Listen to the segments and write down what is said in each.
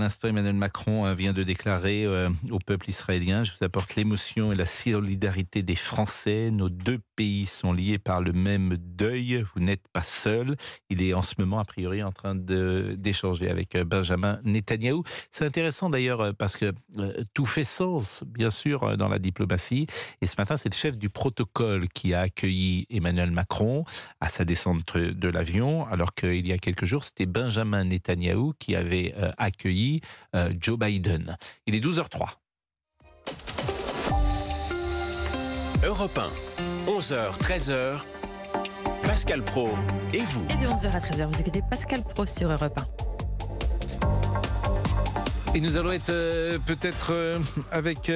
l'instant, Emmanuel Macron vient de déclarer au peuple israélien: je vous apporte l'émotion et la solidarité des Français. Nos deux pays sont liés par le même deuil. Vous n'êtes pas seul. Il est en ce moment, a priori, en train d'échanger avec Benjamin Netanyahou. C'est intéressant d'ailleurs parce que tout fait sens, bien sûr, dans la diplomatie. Et ce matin, c'est le chef du protocole qui a accueilli Emmanuel Macron à sa descente de l'avion, alors qu'il y a quelques jours, c'était Benjamin Netanyahou qui avait accueilli Joe Biden. Il est 12h03. Europe 1, 11h, 13h, Pascal Praud et vous. Et de 11h à 13h, vous écoutez Pascal Praud sur Europe 1. Et nous allons être peut-être avec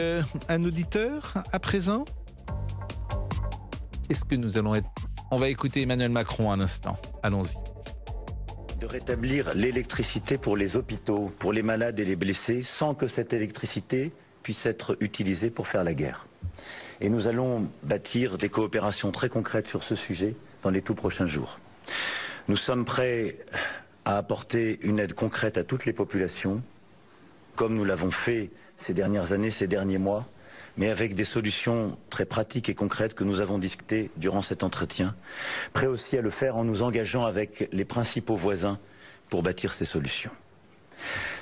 un auditeur à présent. Est-ce que nous allons être... On va écouter Emmanuel Macron un instant. Allons-y. De rétablir l'électricité pour les hôpitaux, pour les malades et les blessés, sans que cette électricité puisse être utilisée pour faire la guerre. Et nous allons bâtir des coopérations très concrètes sur ce sujet dans les tout prochains jours. Nous sommes prêts à apporter une aide concrète à toutes les populations, comme nous l'avons fait ces dernières années, ces derniers mois, mais avec des solutions très pratiques et concrètes que nous avons discutées durant cet entretien. Prêts aussi à le faire en nous engageant avec les principaux voisins pour bâtir ces solutions.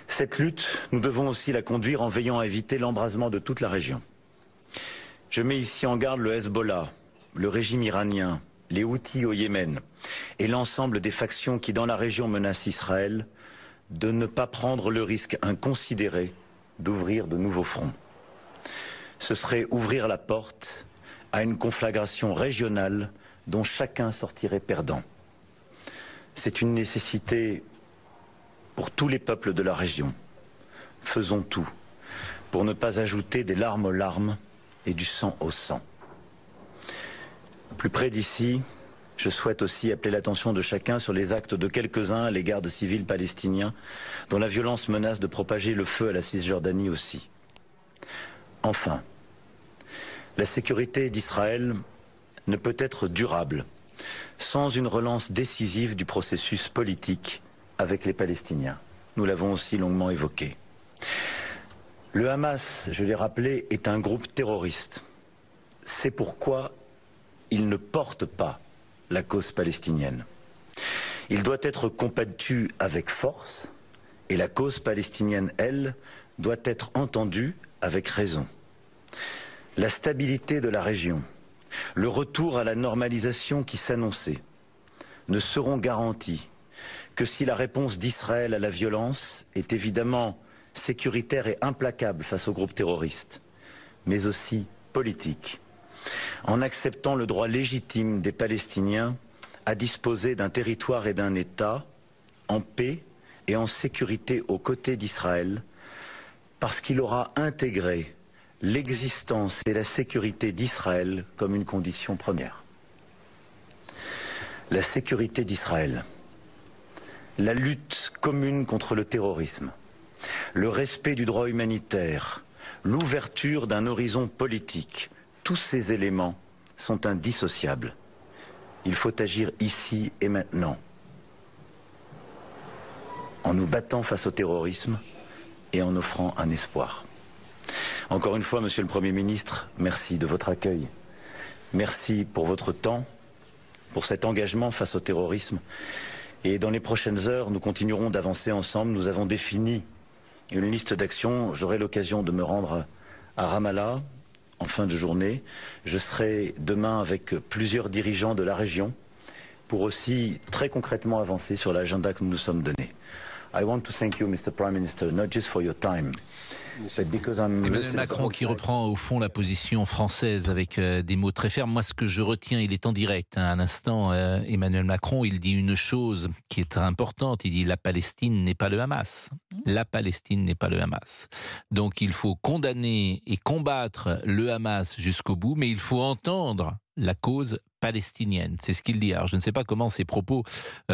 Cette lutte, nous devons aussi la conduire en veillant à éviter l'embrasement de toute la région. Je mets ici en garde le Hezbollah, le régime iranien, les Houthis au Yémen et l'ensemble des factions qui dans la région menacent Israël de ne pas prendre le risque inconsidéré d'ouvrir de nouveaux fronts. Ce serait ouvrir la porte à une conflagration régionale dont chacun sortirait perdant. C'est une nécessité pour tous les peuples de la région. Faisons tout pour ne pas ajouter des larmes aux larmes et du sang au sang. Plus près d'ici, je souhaite aussi appeler l'attention de chacun sur les actes de quelques-uns à l'égard de civils palestiniens dont la violence menace de propager le feu à la Cisjordanie aussi. Enfin, la sécurité d'Israël ne peut être durable sans une relance décisive du processus politique avec les Palestiniens. Nous l'avons aussi longuement évoqué. Le Hamas, je l'ai rappelé, est un groupe terroriste. C'est pourquoi il ne porte pas la cause palestinienne. Il doit être combattu avec force et la cause palestinienne, elle, doit être entendue avec raison. La stabilité de la région, le retour à la normalisation qui s'annonçait, ne seront garantis que si la réponse d'Israël à la violence est évidemment sécuritaire et implacable face aux groupes terroristes, mais aussi politique, en acceptant le droit légitime des Palestiniens à disposer d'un territoire et d'un État en paix et en sécurité aux côtés d'Israël, parce qu'il aura intégré l'existence et la sécurité d'Israël comme une condition première. La sécurité d'Israël, la lutte commune contre le terrorisme, le respect du droit humanitaire, l'ouverture d'un horizon politique, tous ces éléments sont indissociables. Il faut agir ici et maintenant, en nous battant face au terrorisme et en offrant un espoir. Encore une fois, Monsieur le Premier ministre, merci de votre accueil. Merci pour votre temps, pour cet engagement face au terrorisme. Et dans les prochaines heures, nous continuerons d'avancer ensemble. Nous avons défini une liste d'actions. J'aurai l'occasion de me rendre à Ramallah en fin de journée. Je serai demain avec plusieurs dirigeants de la région pour aussi très concrètement avancer sur l'agenda que nous nous sommes donné. I want to thank you, Mr. Prime Minister, not just for your time, but because I'm Emmanuel Macron qui reprend au fond la position française avec des mots très fermes. Moi, ce que je retiens, il est en direct. À un instant, Emmanuel Macron, il dit une chose qui est très importante. Il dit la Palestine n'est pas le Hamas. La Palestine n'est pas le Hamas. Donc, il faut condamner et combattre le Hamas jusqu'au bout, mais il faut entendre la cause palestinienne. C'est ce qu'il dit. Alors, je ne sais pas comment ces propos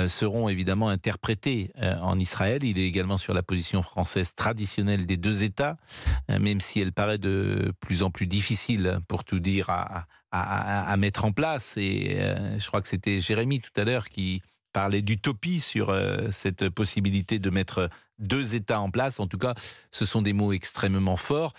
seront évidemment interprétés en Israël. Il est également sur la position française traditionnelle des deux États, même si elle paraît de plus en plus difficile, pour tout dire, à mettre en place. Et je crois que c'était Jérémy tout à l'heure qui parlait d'utopie sur cette possibilité de mettre 2 États en place. En tout cas, ce sont des mots extrêmement forts,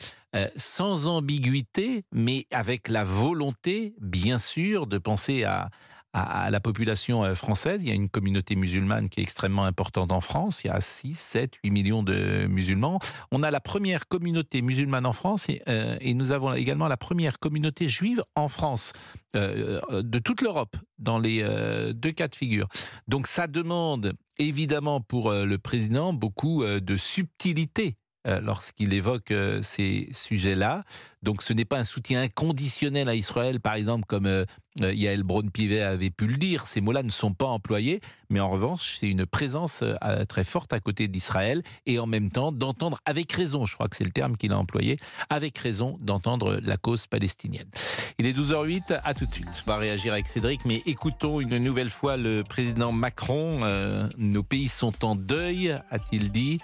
sans ambiguïté, mais avec la volonté, bien sûr, de penser à la population française. Il y a une communauté musulmane qui est extrêmement importante en France. Il y a 6, 7, 8 millions de musulmans. On a la première communauté musulmane en France et nous avons également la première communauté juive en France, de toute l'Europe, dans les 2 cas de figure. Donc ça demande évidemment pour le président beaucoup de subtilité lorsqu'il évoque ces sujets-là. Donc ce n'est pas un soutien inconditionnel à Israël, par exemple, comme Yael Braun-Pivet avait pu le dire. Ces mots-là ne sont pas employés, mais en revanche, c'est une présence très forte à côté d'Israël, et en même temps d'entendre avec raison, je crois que c'est le terme qu'il a employé, avec raison d'entendre la cause palestinienne. Il est 12h08, à tout de suite. On va réagir avec Cédric, mais écoutons une nouvelle fois le président Macron. Nos pays sont en deuil, a-t-il dit.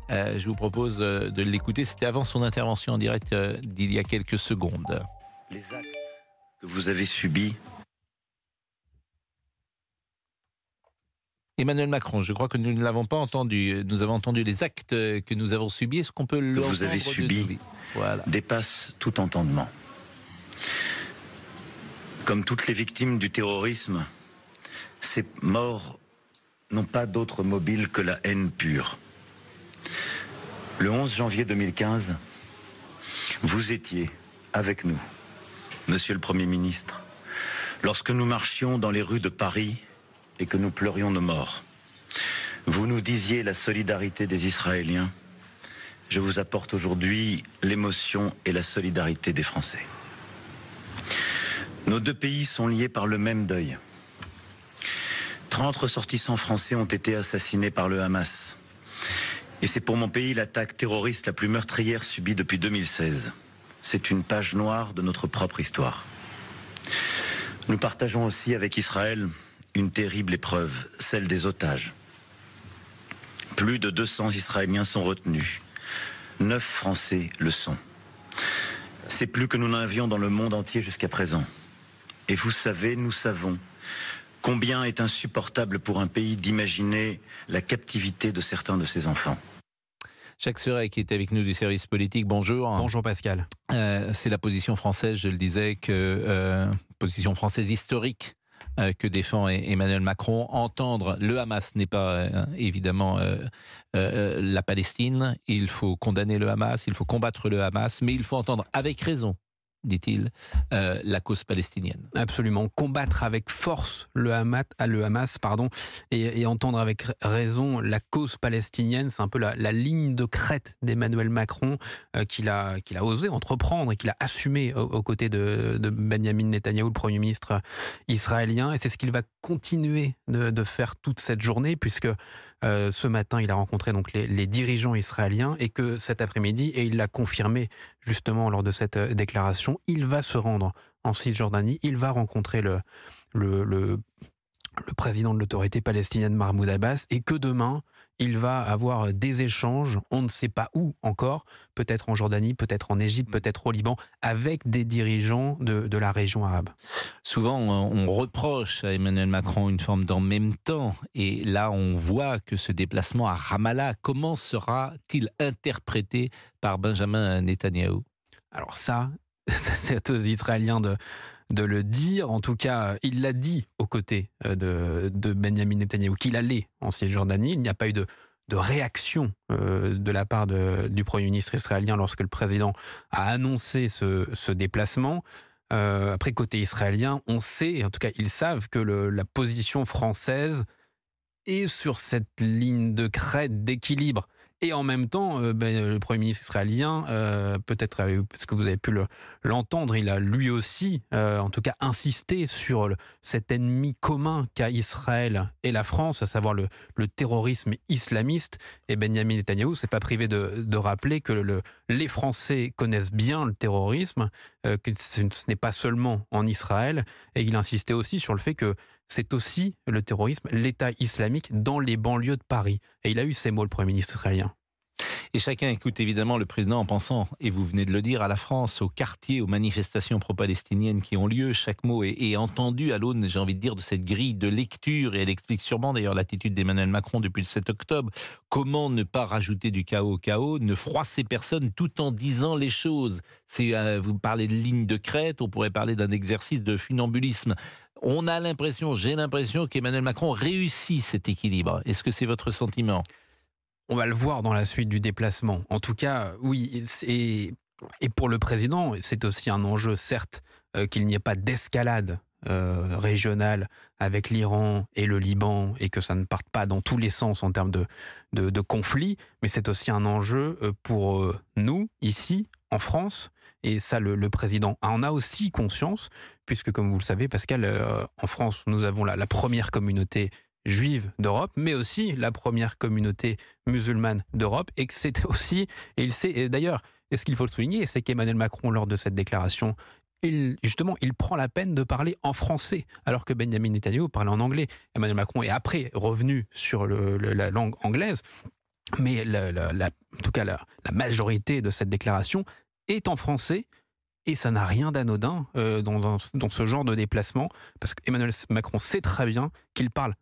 Je vous propose de l'écouter. C'était avant son intervention en direct d'il y a quelques secondes. Les actes que vous avez subis. Emmanuel Macron, je crois que nous ne l'avons pas entendu. Nous avons entendu les actes que nous avons subis. Est-ce qu'on peut l'entendre? Que vous avez subis dépasse tout entendement. Comme toutes les victimes du terrorisme, ces morts n'ont pas d'autre mobile que la haine pure. Le 11 janvier 2015, vous étiez avec nous, Monsieur le Premier ministre, lorsque nous marchions dans les rues de Paris et que nous pleurions nos morts. Vous nous disiez la solidarité des Israéliens. Je vous apporte aujourd'hui l'émotion et la solidarité des Français. Nos 2 pays sont liés par le même deuil. 30 ressortissants français ont été assassinés par le Hamas. Et c'est pour mon pays l'attaque terroriste la plus meurtrière subie depuis 2016. C'est une page noire de notre propre histoire. Nous partageons aussi avec Israël une terrible épreuve, celle des otages. Plus de 200 Israéliens sont retenus. 9 Français le sont. C'est plus que nous n'en avions dans le monde entier jusqu'à présent. Et vous savez, nous savons combien est insupportable pour un pays d'imaginer la captivité de certains de ses enfants. Jacques Serret, qui est avec nous du service politique, bonjour. Bonjour Pascal. C'est la position française, je le disais, position française historique que défend Emmanuel Macron. Entendre le Hamas n'est pas évidemment la Palestine. Il faut condamner le Hamas, il faut combattre le Hamas, mais il faut entendre avec raison, dit-il, la cause palestinienne. Absolument, combattre avec force le Hamas et entendre avec raison la cause palestinienne, c'est un peu la ligne de crête d'Emmanuel Macron qu'il a osé entreprendre et qu'il a assumé aux côtés de Benyamin Netanyahou, le Premier ministre israélien, et c'est ce qu'il va continuer de faire toute cette journée, puisque ce matin, il a rencontré donc les dirigeants israéliens, et que cet après-midi, et il l'a confirmé justement lors de cette déclaration, il va se rendre en Cisjordanie, il va rencontrer le président de l'autorité palestinienne Mahmoud Abbas, et que demain, il va avoir des échanges, on ne sait pas où encore, peut-être en Jordanie, peut-être en Égypte, peut-être au Liban, avec des dirigeants de la région arabe. Souvent, on reproche à Emmanuel Macron une forme d'en même temps, et là, on voit que ce déplacement à Ramallah, comment sera-t-il interprété par Benjamin Netanyahou? Alors ça, c'est aux Israéliens de le dire. En tout cas, il l'a dit aux côtés de Benyamin Netanyahou qu'il allait en Cisjordanie. Il n'y a pas eu de réaction de la part du Premier ministre israélien lorsque le président a annoncé ce déplacement. Après, côté israélien, on sait, en tout cas ils savent, que la position française est sur cette ligne de crête d'équilibre. Et en même temps, le Premier ministre israélien, peut-être parce que vous avez pu l'entendre, il a lui aussi, en tout cas, insisté sur cet ennemi commun qu'a Israël et la France, à savoir le terrorisme islamiste. Et Benyamin Netanyahou s'est pas privé de rappeler que les Français connaissent bien le terrorisme, que ce n'est pas seulement en Israël. Et il insistait aussi sur le fait que c'est aussi le terrorisme, l'État islamique dans les banlieues de Paris. Et il a eu ces mots, le Premier ministre israélien. Et chacun écoute évidemment le président en pensant, et vous venez de le dire, à la France, aux quartiers, aux manifestations pro-palestiniennes qui ont lieu. Chaque mot est entendu à l'aune, j'ai envie de dire, de cette grille de lecture. Et elle explique sûrement d'ailleurs l'attitude d'Emmanuel Macron depuis le 7 octobre. Comment ne pas rajouter du chaos au chaos, ne froisser personne tout en disant les choses. Vous parlez de ligne de crête, on pourrait parler d'un exercice de funambulisme. J'ai l'impression qu'Emmanuel Macron réussit cet équilibre. Est-ce que c'est votre sentiment ? On va le voir dans la suite du déplacement. En tout cas, oui. Et pour le président, c'est aussi un enjeu, certes, qu'il n'y ait pas d'escalade régionale avec l'Iran et le Liban et que ça ne parte pas dans tous les sens en termes de conflit. Mais c'est aussi un enjeu pour nous, ici, en France. Et ça, le président en a aussi conscience, puisque, comme vous le savez, Pascal, en France, nous avons la première communauté juive d'Europe, mais aussi la première communauté musulmane d'Europe, et que c'était aussi, et il sait, et d'ailleurs, et ce qu'il faut le souligner, c'est qu'Emmanuel Macron, lors de cette déclaration, il prend la peine de parler en français, alors que Benjamin Netanyahu parlait en anglais. Emmanuel Macron est après revenu sur la langue anglaise, mais en tout cas, la majorité de cette déclaration est en français, et ça n'a rien d'anodin dans ce genre de déplacement, parce qu'Emmanuel Macron sait très bien qu'il parle,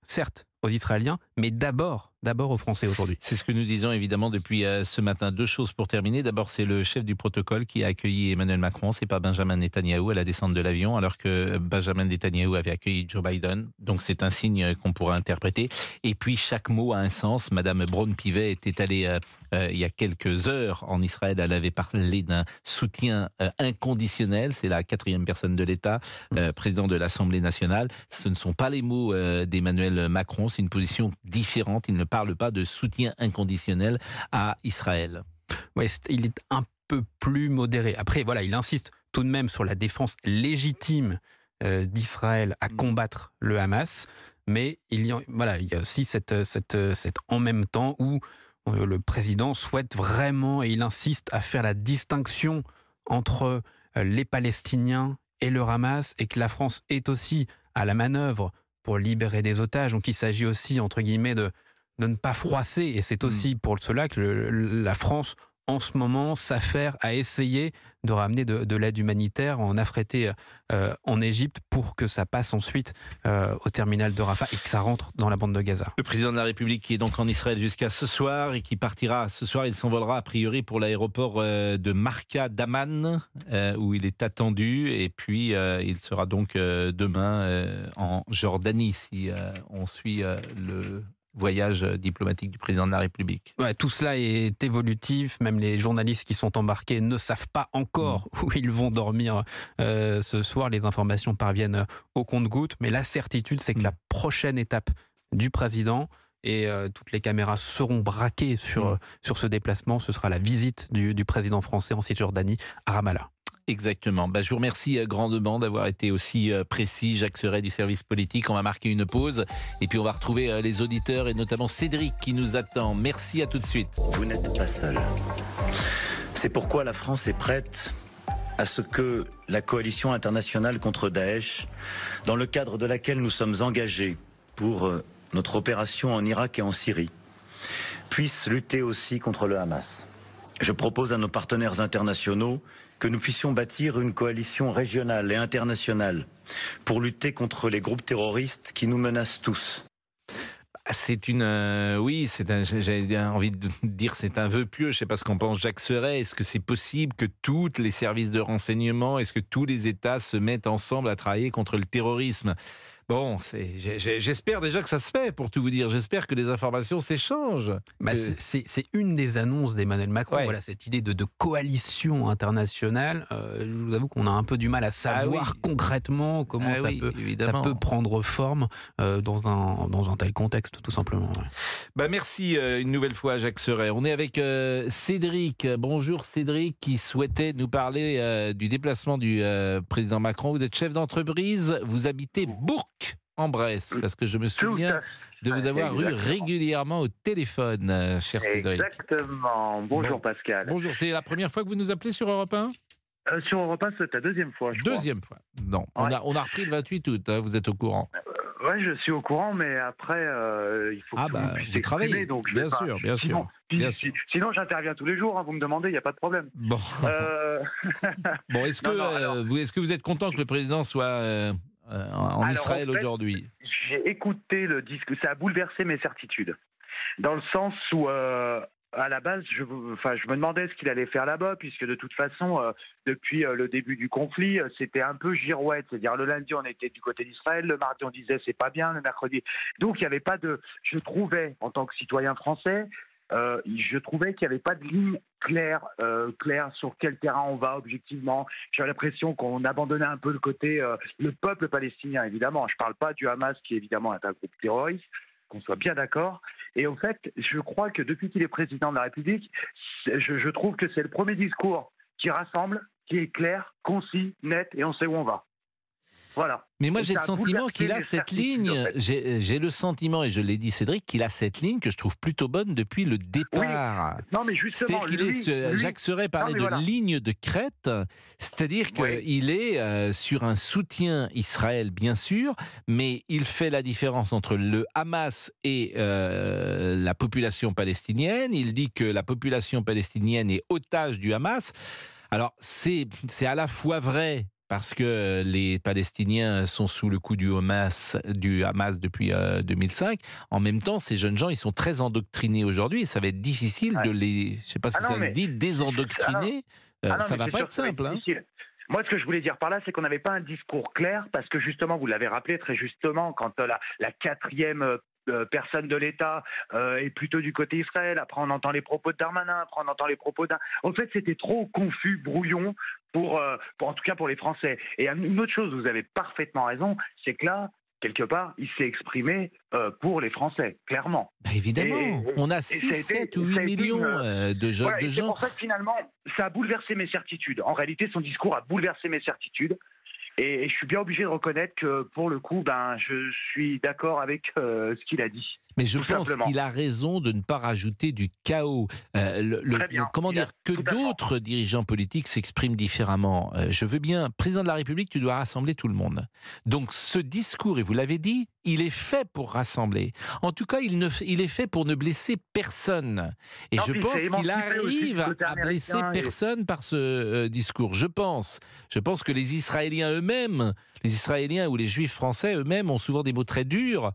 certes, aux Israéliens, mais d'abord aux Français aujourd'hui. C'est ce que nous disons évidemment depuis ce matin. Deux choses pour terminer. D'abord, c'est le chef du protocole qui a accueilli Emmanuel Macron. C'est pas Benjamin Netanyahou à la descente de l'avion, alors que Benjamin Netanyahou avait accueilli Joe Biden. Donc c'est un signe qu'on pourra interpréter. Et puis chaque mot a un sens. Madame Braun-Pivet était allée il y a quelques heures en Israël. Elle avait parlé d'un soutien inconditionnel. C'est la 4e personne de l'État, président de l'Assemblée nationale. Ce ne sont pas les mots d'Emmanuel Macron. C'est une position différente. Il ne parle pas de soutien inconditionnel à Israël. Oui, il est un peu plus modéré. Après, voilà, il insiste tout de même sur la défense légitime d'Israël à combattre le Hamas. Mais il y a aussi cet en même temps où le président souhaite vraiment, et il insiste à faire la distinction entre les Palestiniens et le Hamas, et que la France est aussi à la manœuvre pour libérer des otages. Donc il s'agit aussi, entre guillemets, de ne pas froisser. Et c'est aussi pour cela que la France, en ce moment, s'affaire à essayer de ramener de l'aide humanitaire en affrété en Égypte pour que ça passe ensuite au terminal de Rafah et que ça rentre dans la bande de Gaza. Le président de la République qui est donc en Israël jusqu'à ce soir et qui partira ce soir, il s'envolera a priori pour l'aéroport de Marka d'Amman où il est attendu, et puis il sera donc demain en Jordanie si on suit le voyage diplomatique du président de la République. Ouais, tout cela est évolutif, même les journalistes qui sont embarqués ne savent pas encore où ils vont dormir ce soir. Les informations parviennent au compte-gouttes, mais la certitude, c'est que la prochaine étape du président, et toutes les caméras seront braquées sur ce déplacement, ce sera la visite du président français en Cisjordanie, à Ramallah. Exactement. Je vous remercie grandement d'avoir été aussi précis. Jacques Serret du service politique. On va marquer une pause et puis on va retrouver les auditeurs et notamment Cédric qui nous attend. Merci, à tout de suite. Vous n'êtes pas seul. C'est pourquoi la France est prête à ce que la coalition internationale contre Daesh, dans le cadre de laquelle nous sommes engagés pour notre opération en Irak et en Syrie, puisse lutter aussi contre le Hamas. Je propose à nos partenaires internationaux que nous puissions bâtir une coalition régionale et internationale pour lutter contre les groupes terroristes qui nous menacent tous. J'ai envie de dire c'est un vœu pieux. Je ne sais pas ce qu'en pense Jacques Serret. Est-ce que c'est possible que tous les services de renseignement, est-ce que tous les États se mettent ensemble à travailler contre le terrorisme ? Bon, j'espère déjà que ça se fait, pour tout vous dire. J'espère que les informations s'échangent. C'est une des annonces d'Emmanuel Macron. Ouais. Voilà, cette idée de coalition internationale. Je vous avoue qu'on a un peu du mal à savoir concrètement comment ça peut prendre forme dans un tel contexte, tout simplement. Ouais. Merci une nouvelle fois, Jacques Serret. On est avec Cédric. Bonjour Cédric, qui souhaitait nous parler du déplacement du président Macron. Vous êtes chef d'entreprise, vous habitez Bourg-en-Bresse, parce que je me souviens de vous avoir eu régulièrement au téléphone, cher Cédric. Exactement. Bonjour Pascal. Bonjour, c'est la première fois que vous nous appelez sur Europe 1 ? Sur Europe 1, c'est ta deuxième fois, je crois. Deuxième fois. Non, on a repris le 28 août, vous êtes au courant. Ouais, je suis au courant, mais après, il faut que Ah tout le monde bah, puisse vous travaillez, s'exprimer, donc je bien vais pas... sûr, bien Sinon, sûr, bien sûr. sinon j'interviens tous les jours, hein, vous me demandez, il n'y a pas de problème. Bon, Euh, bon, est-ce que, Non, non, alors, est-ce que vous êtes content que le président soit en alors en Israël fait, aujourd'hui? j'ai écouté le disque, ça a bouleversé mes certitudes. Dans le sens où, à la base, je me demandais ce qu'il allait faire là-bas, puisque de toute façon, depuis le début du conflit, c'était un peu girouette. C'est-à-dire, le lundi, on était du côté d'Israël, le mardi, on disait c'est pas bien, le mercredi. Donc, il n'y avait pas de. Je trouvais, en tant que citoyen français, je trouvais qu'il n'y avait pas de ligne claire sur quel terrain on va objectivement. J'ai l'impression qu'on abandonnait un peu le côté, le peuple palestinien, évidemment. Je ne parle pas du Hamas, qui évidemment est un groupe terroriste, qu'on soit bien d'accord. Et au fait, je crois que depuis qu'il est président de la République, je trouve que c'est le premier discours qui rassemble, qui est clair, concis, net, et on sait où on va. Voilà. Mais moi, Et j'ai le ça a sentiment bouleversé qu'il a mes cette certitudes, ligne, en fait. j'ai le sentiment, et je l'ai dit Cédric, qu'il a cette ligne que je trouve plutôt bonne depuis le départ. Non, mais justement, C'est-à-dire qu'il est, Jacques Serret parlait mais de voilà. ligne de crête, c'est-à-dire Oui. qu'il est sur un soutien Israël, bien sûr, mais il fait la différence entre le Hamas et la population palestinienne. Il dit que la population palestinienne est otage du Hamas. Alors, c'est à la fois vrai, parce que les Palestiniens sont sous le coup du Hamas depuis 2005. En même temps, ces jeunes gens, ils sont très endoctrinés aujourd'hui et ça va être difficile de les, je ne sais pas si Ah non, ça se mais- dit, désendoctriner. Ah non, Ça mais va c'est pas sûr être que ça va simple. Hein. difficile. Moi, ce que je voulais dire par là, c'est qu'on n'avait pas un discours clair, parce que justement, vous l'avez rappelé très justement, quand la quatrième personne de l'État est plutôt du côté Israël, après on entend les propos de Darmanin, après on entend les propos d'un... En fait, c'était trop confus, brouillon, en tout cas pour les Français. Et une autre chose, vous avez parfaitement raison, c'est que là, quelque part, il s'est exprimé pour les Français, clairement. Bah évidemment, on a ça a 6, été- 7 ou ça 8 a été millions Voilà, de et c'est gens. pour ça que finalement, ça a bouleversé mes certitudes. En réalité, son discours a bouleversé mes certitudes. Et je suis bien obligé de reconnaître que, pour le coup, je suis d'accord avec ce qu'il a dit. Mais je Tout pense simplement. qu'il a raison de ne pas rajouter du chaos. Très bien. Comment Il a dire que totalement. d'autres dirigeants politiques s'expriment différemment. Je veux bien, président de la République, tu dois rassembler tout le monde. Donc ce discours, et vous l'avez dit, il est fait pour rassembler. En tout cas, il est fait pour ne blesser personne. Et Non, je puis pense c'est qu'il émancipé aussi du arrive côté à blesser américain et- personne par ce discours. Je pense que les Israéliens eux-mêmes, les Israéliens ou les Juifs français eux-mêmes ont souvent des mots très durs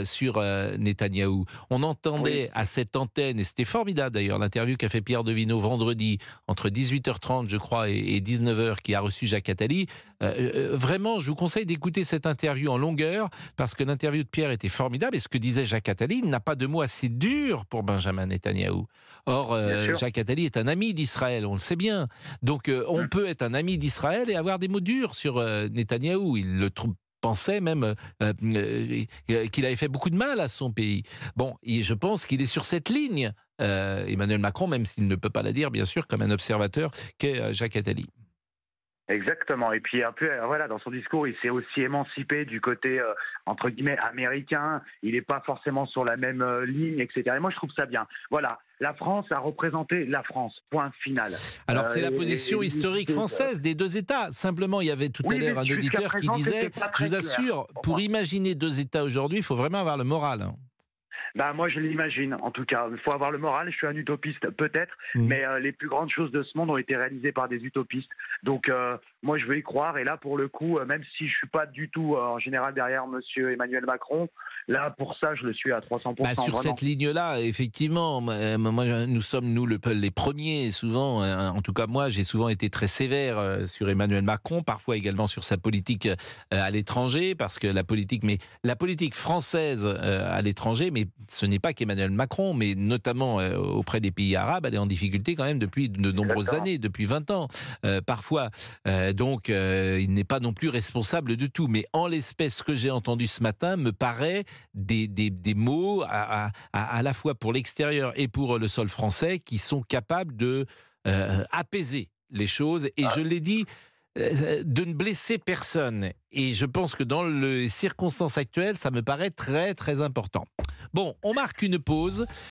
sur Netanyahou. On entendait à cette antenne, et c'était formidable d'ailleurs, l'interview qu'a fait Pierre Devineau vendredi, entre 18h30 je crois et 19h, qui a reçu Jacques Attali. Vraiment, je vous conseille d'écouter cette interview en longueur, parce que l'interview de Pierre était formidable, et ce que disait Jacques Attali, il n'a pas de mots assez durs pour Benjamin Netanyahou. Or, Bien sûr. Jacques Attali est un ami d'Israël, on le sait bien. Donc, on peut être un ami d'Israël et avoir des mots durs sur Netanyahou. Il le pensait même qu'il avait fait beaucoup de mal à son pays. Bon, et je pense qu'il est sur cette ligne, Emmanuel Macron, même s'il ne peut pas la dire, bien sûr, comme un observateur, qu'est Jacques Attali. Exactement. Et puis un peu, voilà, dans son discours, il s'est aussi émancipé du côté entre guillemets américain. Il n'est pas forcément sur la même ligne, etc. Et moi, je trouve ça bien. Voilà, la France a représenté la France. Point final. Alors c'est la position et- historique française des deux États. Simplement, il y avait tout à Oui, l'heure mais un jusqu'à auditeur qui présent, disait, c'était pas je très vous clair assure, pour pour moi. imaginer deux États aujourd'hui, il faut vraiment avoir le moral. Hein. Moi, je l'imagine, en tout cas. Il faut avoir le moral. Je suis un utopiste, peut-être, mais les plus grandes choses de ce monde ont été réalisées par des utopistes. Donc, moi, je veux y croire. Et là, pour le coup, même si je suis pas du tout, en général, derrière monsieur Emmanuel Macron, là, pour ça, je le suis à 300%. Sur vraiment. cette ligne-là, effectivement, nous sommes les premiers, souvent, en tout cas moi, j'ai souvent été très sévère sur Emmanuel Macron, parfois également sur sa politique à l'étranger, parce que la politique française à l'étranger, mais ce n'est pas qu'Emmanuel Macron, mais notamment auprès des pays arabes, elle est en difficulté quand même depuis de nombreuses Exactement. années, depuis 20 ans, parfois. Donc, il n'est pas non plus responsable de tout. Mais en l'espèce, ce que j'ai entendu ce matin me paraît des mots à la fois pour l'extérieur et pour le sol français qui sont capables de apaiser les choses. Et je l'ai dit, de ne blesser personne. Et je pense que dans les circonstances actuelles, ça me paraît très, très important. Bon, on marque une pause.